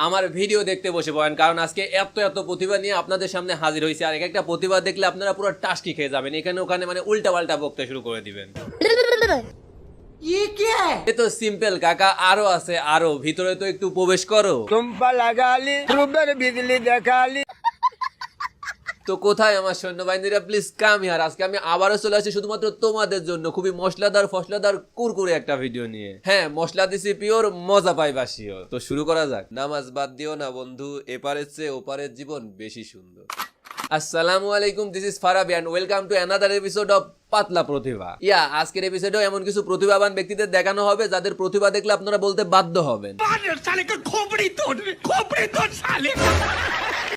আমার ভিডিও দেখতে বসে পড়েন, কারণ আজকে এত এত প্রতিভা নিয়ে আপনাদের সামনে হাজির হয়েছে। আর একটা প্রতিভা দেখলে আপনারা পুরো টাস্কি খেয়ে যাবেন, এখানে ওখানে মানে উল্টা পাল্টা বকতে শুরু করে দিবেন। এ তো সিম্পল কাকা, আরো আছে আরো, ভিতরে তো একটু প্রবেশ করো। তো কোথায় আমার সৈন্যবাহিনীরা, প্লিজ কাম হিয়ার। আজকে আমি আবারও চলে আসছি শুধুমাত্র তোমাদের জন্য খুবই মশলাদার কুরকুরে একটা ভিডিও নিয়ে। হ্যাঁ, মশলা দিছি পিওর, মজা পাই বাসিও। তো শুরু করা যাক। নামাজ বাদ দিও না বন্ধু, এপারের চেয়ে ওপারের জীবন বেশি সুন্দর। আসসালামু আলাইকুম, this is Farabi and welcome to another episode of Patla Pratibha. আজকের এপিসোডেও এমন কিছু প্রতিভাবান ব্যক্তিদের দেখানো হবে যাদের প্রতিভা দেখলে আপনারা বলতে বাধ্য হবেন,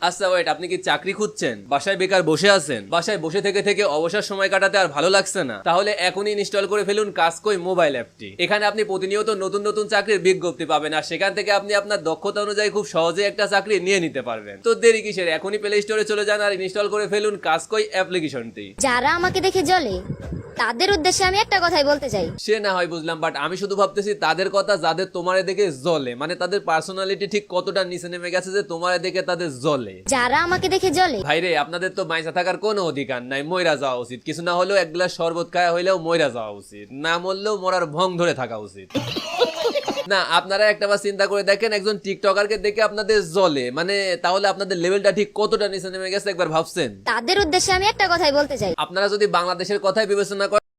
আচ্ছা ওয়েট, আপনি কি চাকরি খুঁজছেন? বাসায় বেকার বসে আছেন? বাসায় বসে থেকে থেকে অবসর সময় কাটাতে আর ভালো লাগছে না? তাহলে এখনই ইনস্টল করে ফেলুন কাজকই মোবাইল অ্যাপটি। এখানে আপনি প্রতিনিয়ত নতুন নতুন চাকরির বিজ্ঞপ্তি পাবেন, আর সেখান থেকে আপনি আপনার দক্ষতা অনুযায়ী খুব সহজে একটা চাকরি নিয়ে নিতে পারবেন। তো দেরি কিসের, এখনই প্লে স্টোরে চলে যান আর ইনস্টল করে ফেলুন কাজকই অ্যাপ্লিকেশনটি। যারা আমাকে দেখে জ্বলে তাদের উদ্দেশ্যে আমি একটা কথাই বলতে চাই। সে না হয় বুঝলাম, বাট আমি শুধু ভাবতেছি তাদের কথা যাদের তোমারে দেখে জ্বলে, মানে তাদের পার্সোনালিটি ঠিক কতটা নিচে নেমে গেছে যে তোমারে দেখে তাদের জ্বলে। যারা আমাকে দেখে জ্বলে, ভাইরে আপনাদের তো মাইসা থাকার কোনো অধিকার নাই, মইরা যাওয়া উচিত। কিছু না হলেও এক গ্লাস শরবত খাওয়া হইলেও মইরা যাওয়া উচিত, না মরলেও মরার ভং ধরে থাকা উচিত। না, আপনারা একটাবার চিন্তা করে দেখেন, একজন টিকটকারকে দেখে আপনাদের জ্বলে, মানে তাহলে আপনাদের লেভেলটা ঠিক কতটা নিচে নেমে গেছে একবার ভাবছেন? তাদের উদ্দেশ্যে আমি একটা কথাই বলতে চাই। আপনারা যদি বাংলাদেশের কথাই বিবেচনা করেন